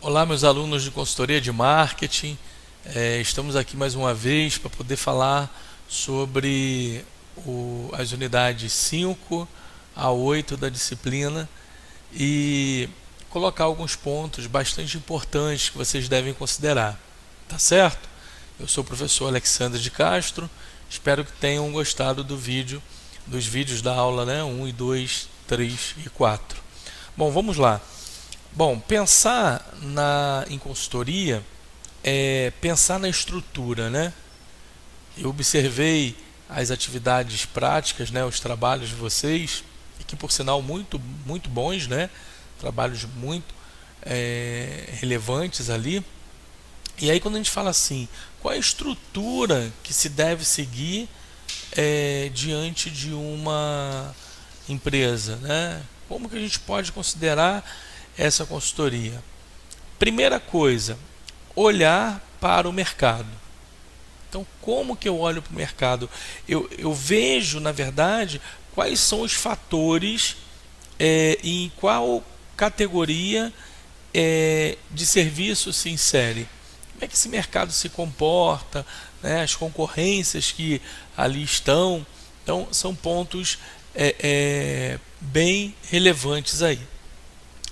Olá, meus alunos de consultoria de marketing. Estamos aqui mais uma vez para poder falar sobre as unidades 5 a 8 da disciplina e colocar alguns pontos bastante importantes que vocês devem considerar. Tá certo? Eu sou o professor Alexandre de Castro. Espero que tenham gostado dos vídeos da aula, né? 1 e 2, 3 e 4. Bom, vamos lá. Bom, pensar em consultoria é pensar na estrutura, né? Eu observei as atividades práticas, né, os trabalhos de vocês, e que por sinal muito bons, né? Trabalhos muito relevantes ali. E aí quando a gente fala assim, qual é a estrutura que se deve seguir diante de uma empresa, né? Como que a gente pode considerar essa consultoria? Primeira coisa, olhar para o mercado. Então, como que eu olho para o mercado? Eu vejo, na verdade, quais são os fatores e em qual categoria de serviço se insere. Como é que esse mercado se comporta, né? As concorrências que ali estão. Então, são pontos bem relevantes aí.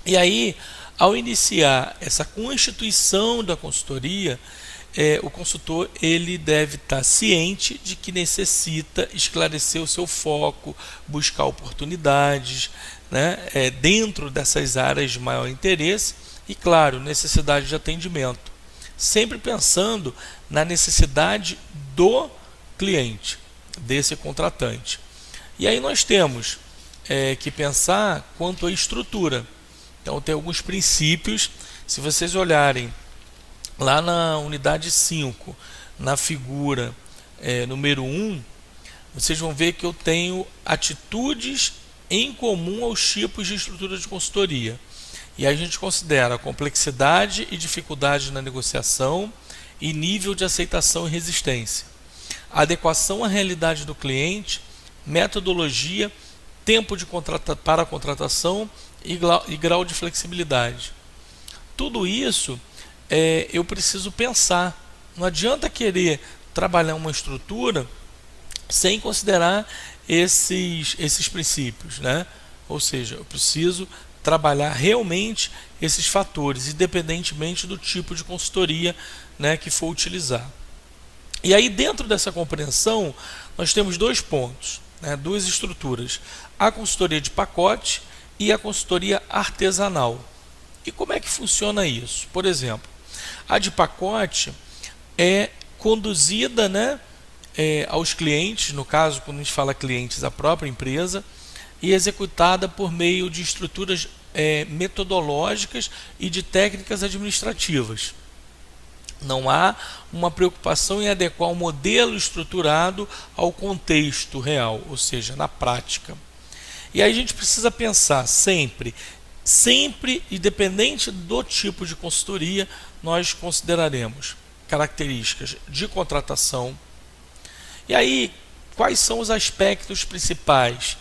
E aí, ao iniciar essa constituição da consultoria, o consultor ele deve estar ciente de que necessita esclarecer o seu foco, buscar oportunidades, né, dentro dessas áreas de maior interesse e, claro, necessidade de atendimento. Sempre pensando na necessidade do cliente, desse contratante. E aí nós temos que pensar quanto à estrutura. Então tem alguns princípios. Se vocês olharem lá na unidade 5, na figura número 1, vocês vão ver que eu tenho atitudes em comum aos tipos de estrutura de consultoria. E aí a gente considera a complexidade e dificuldade na negociação e nível de aceitação e resistência, adequação à realidade do cliente, metodologia, tempo para a contratação e grau de flexibilidade. Tudo isso eu preciso pensar. Não adianta querer trabalhar uma estrutura sem considerar esses princípios, né? Ou seja, eu preciso trabalhar realmente esses fatores, independentemente do tipo de consultoria, né, que for utilizar. E aí, dentro dessa compreensão, nós temos dois pontos, né, duas estruturas: a consultoria de pacote e a consultoria artesanal. E como é que funciona isso? Por exemplo, a de pacote é conduzida, né, aos clientes, no caso, quando a gente fala clientes, a própria empresa, e executada por meio de estruturas metodológicas e de técnicas administrativas. Não há uma preocupação em adequar o modelo estruturado ao contexto real, ou seja, na prática. E aí a gente precisa pensar sempre, independente do tipo de consultoria, nós consideraremos características de contratação. E aí, quais são os aspectos principais?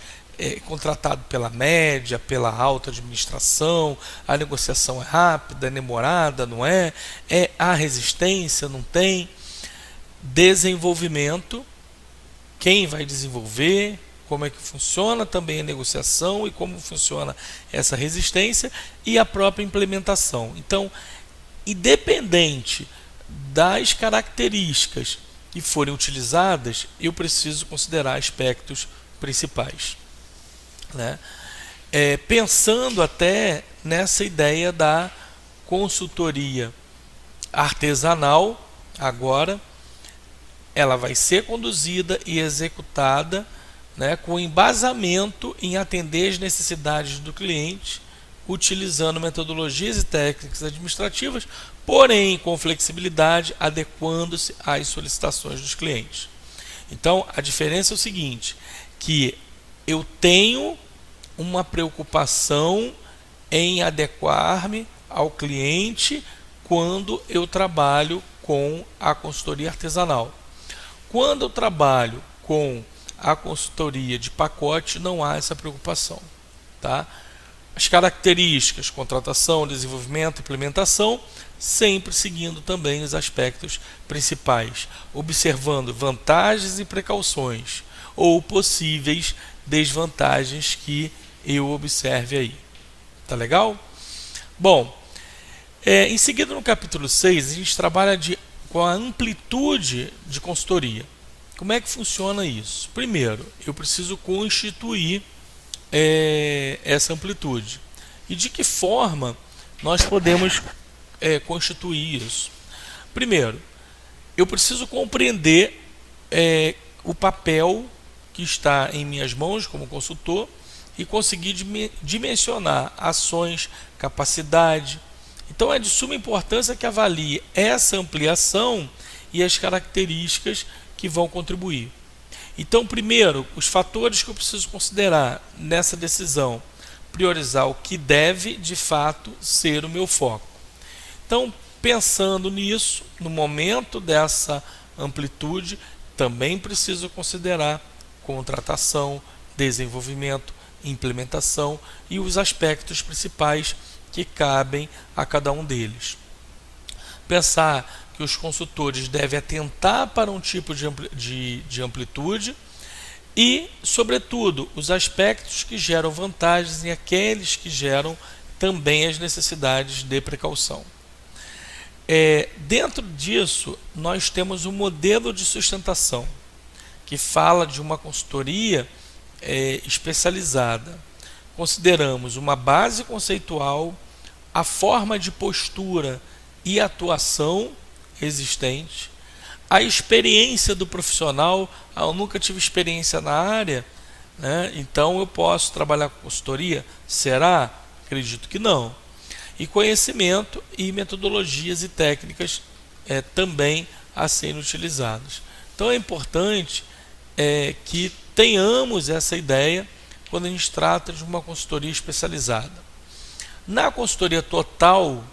Contratado pela média, pela alta administração, a negociação é rápida, é demorada, não é? Há resistência, não tem? Desenvolvimento, quem vai desenvolver, como é que funciona também a negociação e como funciona essa resistência e a própria implementação. Então, independente das características que forem utilizadas, eu preciso considerar aspectos principais, né? Pensando até nessa ideia da consultoria artesanal, agora ela vai ser conduzida e executada, né, com embasamento em atender as necessidades do cliente, utilizando metodologias e técnicas administrativas, porém com flexibilidade, adequando-se às solicitações dos clientes. Então, a diferença é o seguinte, que eu tenho uma preocupação em adequar-me ao cliente quando eu trabalho com a consultoria artesanal. Quando eu trabalho com a consultoria de pacote, não há essa preocupação, tá? As características, contratação, desenvolvimento, implementação, sempre seguindo também os aspectos principais, observando vantagens e precauções ou possíveis desvantagens que eu observe aí. Tá legal? Bom, em seguida no capítulo 6 a gente trabalha com a amplitude de consultoria. Como é que funciona isso? Primeiro, eu preciso constituir essa amplitude. E de que forma nós podemos constituir isso? Primeiro, eu preciso compreender o papel que está em minhas mãos como consultor e conseguir dimensionar ações, capacidade. Então é de suma importância que avalie essa ampliação e as características que vão contribuir. Então, primeiro, os fatores que eu preciso considerar nessa decisão, priorizar o que deve de fato ser o meu foco. Então, pensando nisso, no momento dessa amplitude, também preciso considerar contratação, desenvolvimento, implementação e os aspectos principais que cabem a cada um deles. Pensar que os consultores devem atentar para um tipo de amplitude e, sobretudo, os aspectos que geram vantagens e aqueles que geram também as necessidades de precaução. Dentro disso, nós temos um modelo de sustentação que fala de uma consultoria especializada. Consideramos uma base conceitual, a forma de postura e atuação existente, a experiência do profissional. Eu nunca tive experiência na área, né? Então eu posso trabalhar com consultoria? Será? Acredito que não. E conhecimento e metodologias e técnicas também a serem utilizadas. Então é importante que tenhamos essa ideia quando a gente trata de uma consultoria especializada. Na consultoria total,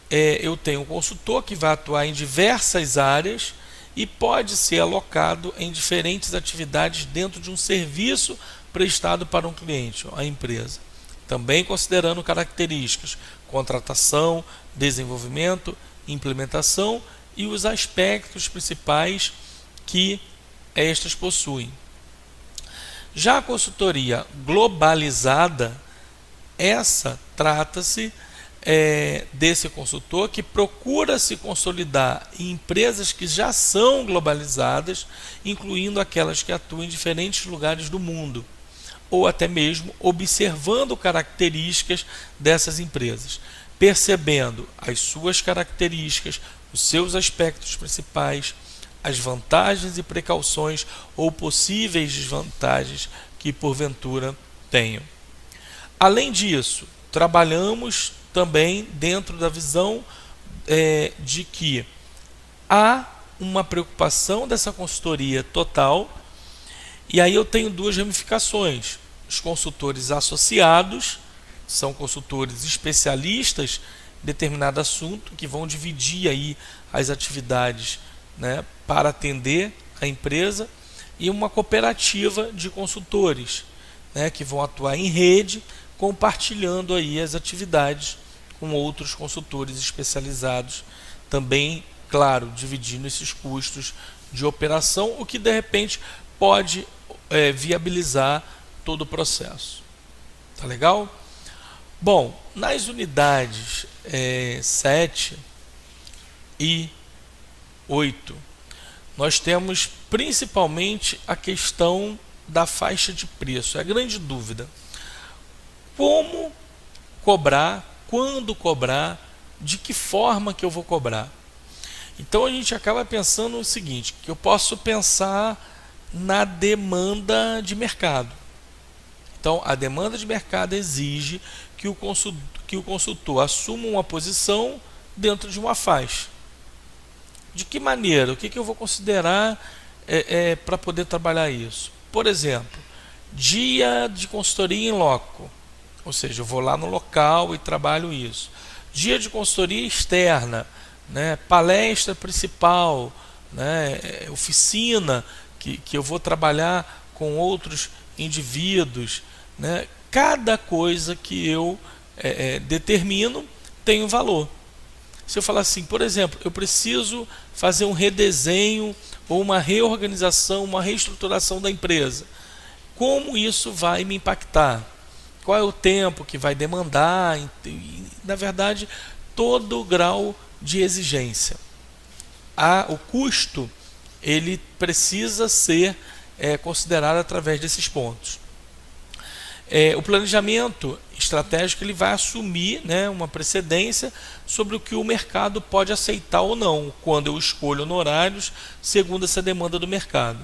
eu tenho um consultor que vai atuar em diversas áreas e pode ser alocado em diferentes atividades dentro de um serviço prestado para um cliente, a empresa. Também considerando características, contratação, desenvolvimento, implementação e os aspectos principais que estas possuem. Já a consultoria globalizada, essa trata-se desse consultor que procura se consolidar em empresas que já são globalizadas, incluindo aquelas que atuam em diferentes lugares do mundo, ou até mesmo observando características dessas empresas, percebendo as suas características, os seus aspectos principais, as vantagens e precauções ou possíveis desvantagens que porventura tenham. Além disso, trabalhamos também dentro da visão de que há uma preocupação dessa consultoria total, e aí eu tenho duas ramificações. Os consultores associados são consultores especialistas em determinado assunto que vão dividir aí as atividades, né, para atender a empresa, e uma cooperativa de consultores, né, que vão atuar em rede, compartilhando aí as atividades com outros consultores especializados, também, claro, dividindo esses custos de operação, o que de repente pode viabilizar todo o processo. Tá legal? Bom, nas unidades 7 e 8, nós temos principalmente a questão da faixa de preço. É a grande dúvida. Como cobrar, quando cobrar, de que forma que eu vou cobrar. Então a gente acaba pensando o seguinte, que eu posso pensar na demanda de mercado. Então a demanda de mercado exige que o consultor assuma uma posição dentro de uma faixa. De que maneira? O que eu vou considerar para poder trabalhar isso? Por exemplo, dia de consultoria em loco, ou seja, eu vou lá no local e trabalho isso. Dia de consultoria externa, né, palestra principal, né, oficina que eu vou trabalhar com outros indivíduos, né, cada coisa que eu determino tem um valor. Se eu falar assim, por exemplo, eu preciso fazer um redesenho ou uma reorganização, uma reestruturação da empresa, como isso vai me impactar? Qual é o tempo que vai demandar? Na verdade, todo o grau de exigência. O custo ele precisa ser considerado através desses pontos. O planejamento estratégico ele vai assumir, né, uma precedência sobre o que o mercado pode aceitar ou não, quando eu escolho honorários segundo essa demanda do mercado.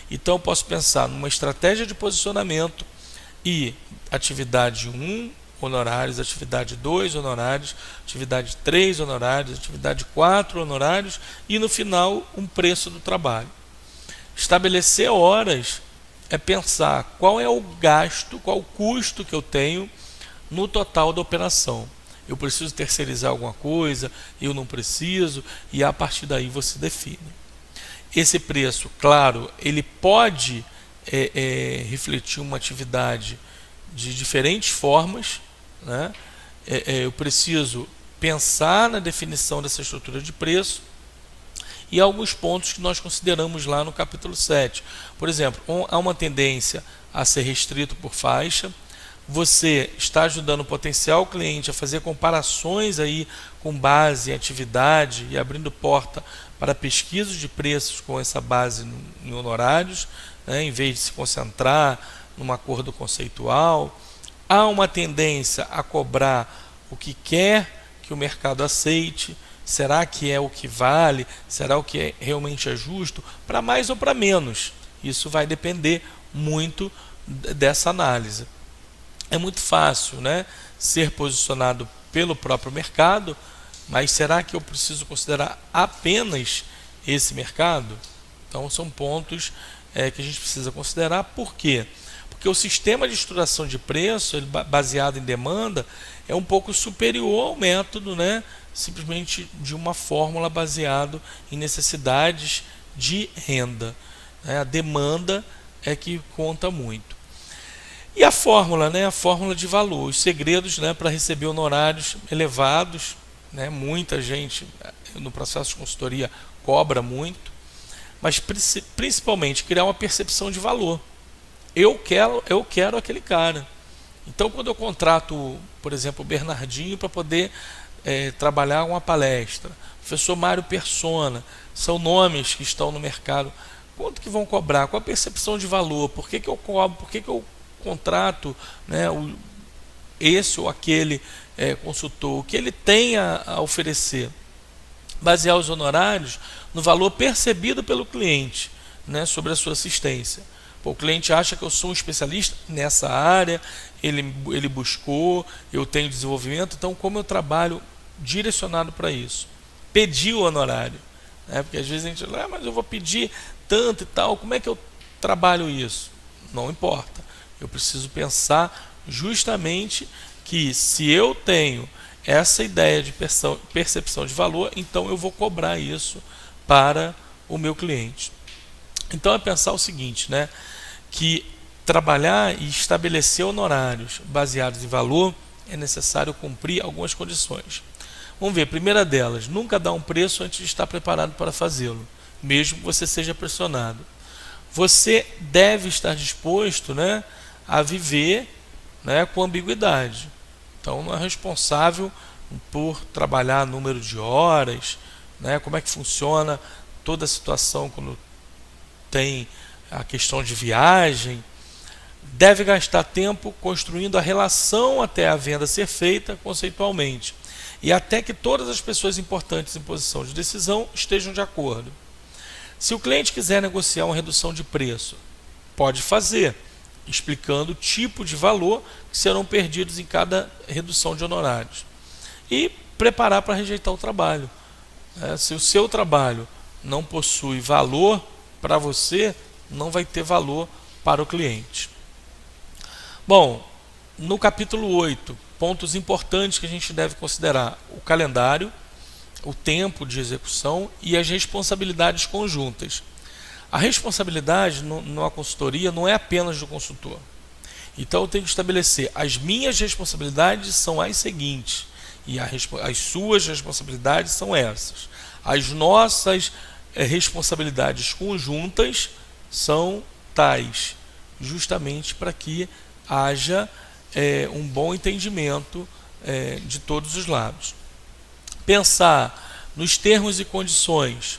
Então eu posso pensar numa estratégia de posicionamento e atividade 1, honorários, atividade 2, honorários, atividade 3, honorários, atividade 4, honorários e no final um preço do trabalho. Estabelecer horas é pensar qual é o gasto, qual o custo que eu tenho no total da operação. Eu preciso terceirizar alguma coisa, eu não preciso, e a partir daí você define. Esse preço, claro, ele pode refletir uma atividade de diferentes formas, né? Eu preciso pensar na definição dessa estrutura de preço e alguns pontos que nós consideramos lá no capítulo 7. Por exemplo, há uma tendência a ser restrito por faixa. Você está ajudando o potencial cliente a fazer comparações aí com base em atividade e abrindo porta para pesquisas de preços com essa base em honorários, né, em vez de se concentrar num acordo conceitual. Há uma tendência a cobrar o que quer que o mercado aceite. Será que é o que vale? Será o que realmente é justo? Para mais ou para menos? Isso vai depender muito dessa análise. É muito fácil, né, ser posicionado pelo próprio mercado, mas será que eu preciso considerar apenas esse mercado? Então são pontos que a gente precisa considerar. Por quê? Porque o sistema de estruturação de preço, ele, baseado em demanda, é um pouco superior ao método, né, simplesmente de uma fórmula baseado em necessidades de renda. A demanda é que conta muito. E a fórmula, né, a fórmula de valor, os segredos, né, para receber honorários elevados, né, muita gente no processo de consultoria cobra muito, mas principalmente criar uma percepção de valor. Eu quero aquele cara. Então, quando eu contrato, por exemplo, o Bernardinho para poder trabalhar uma palestra, o professor Mário Persona, são nomes que estão no mercado. Quanto que vão cobrar? Qual a percepção de valor? Por que eu cobro? Por que eu contrato, né, esse ou aquele consultor? O que ele tem a oferecer? Basear os honorários no valor percebido pelo cliente, né, sobre a sua assistência. O cliente acha que eu sou um especialista nessa área, ele buscou, eu tenho desenvolvimento, então como eu trabalho direcionado para isso? Pedir o honorário, né? Porque às vezes a gente fala, mas eu vou pedir tanto e tal, como é que eu trabalho isso? Não importa, eu preciso pensar justamente que se eu tenho essa ideia de percepção de valor, então eu vou cobrar isso para o meu cliente. Então é pensar o seguinte, né, que trabalhar e estabelecer honorários baseados em valor é necessário cumprir algumas condições. Vamos ver, a primeira delas, nunca dá um preço antes de estar preparado para fazê-lo, mesmo que você seja pressionado. Você deve estar disposto, né, a viver, né, com ambiguidade. Então não é responsável por trabalhar número de horas, né, como é que funciona toda a situação quando tem a questão de viagem. Deve gastar tempo construindo a relação até a venda ser feita conceitualmente e até que todas as pessoas importantes em posição de decisão estejam de acordo. Se o cliente quiser negociar uma redução de preço, pode fazer, explicando o tipo de valor que serão perdidos em cada redução de honorários e preparar para rejeitar o trabalho. Se o seu trabalho não possui valor para você, não vai ter valor para o cliente. Bom, no capítulo 8, pontos importantes que a gente deve considerar: o calendário, o tempo de execução e as responsabilidades conjuntas. A responsabilidade numa consultoria não é apenas do consultor. Então eu tenho que estabelecer: as minhas responsabilidades são as seguintes, e as suas responsabilidades são essas. As nossas responsabilidades conjuntas são tais, justamente para que haja um bom entendimento de todos os lados. Pensar nos termos e condições,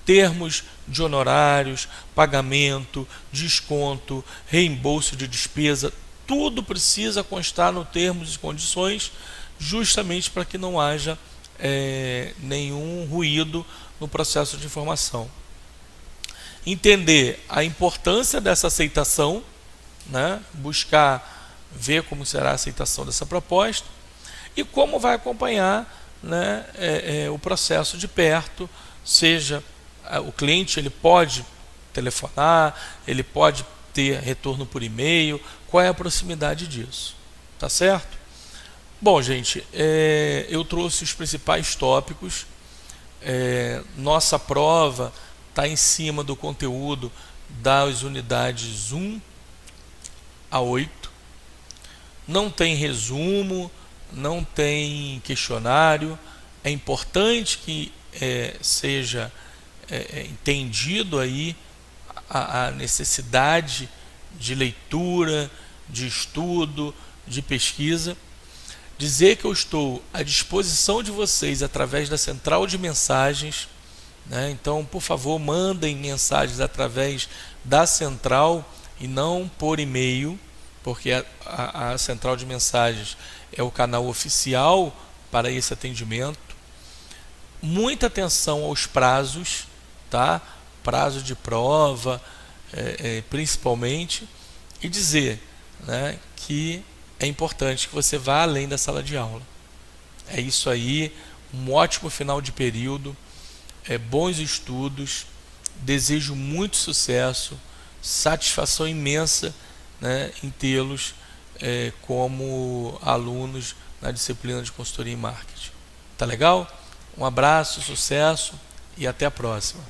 termos de honorários, pagamento, desconto, reembolso de despesa, tudo precisa constar no termos e condições, justamente para que não haja nenhum ruído no processo de informação. Entender a importância dessa aceitação, né? Buscar ver como será a aceitação dessa proposta e como vai acompanhar, né, o processo de perto, seja o cliente ele pode telefonar, ele pode ter retorno por e-mail, qual é a proximidade disso, tá certo? Bom, gente, eu trouxe os principais tópicos. Nossa prova está em cima do conteúdo das unidades 1 a 8. Não tem resumo, não tem questionário. É importante que seja entendido aí a necessidade de leitura, de estudo, de pesquisa. Dizer que eu estou à disposição de vocês através da central de mensagens, né? Então, por favor, mandem mensagens através da central e não por e-mail, porque a central de mensagens é o canal oficial para esse atendimento. Muita atenção aos prazos, tá? Prazo de prova, principalmente, e dizer, né, que é importante que você vá além da sala de aula. É isso aí, um ótimo final de período, bons estudos, desejo muito sucesso, satisfação imensa, né, em tê-los como alunos na disciplina de consultoria em marketing. Tá legal? Um abraço, sucesso e até a próxima.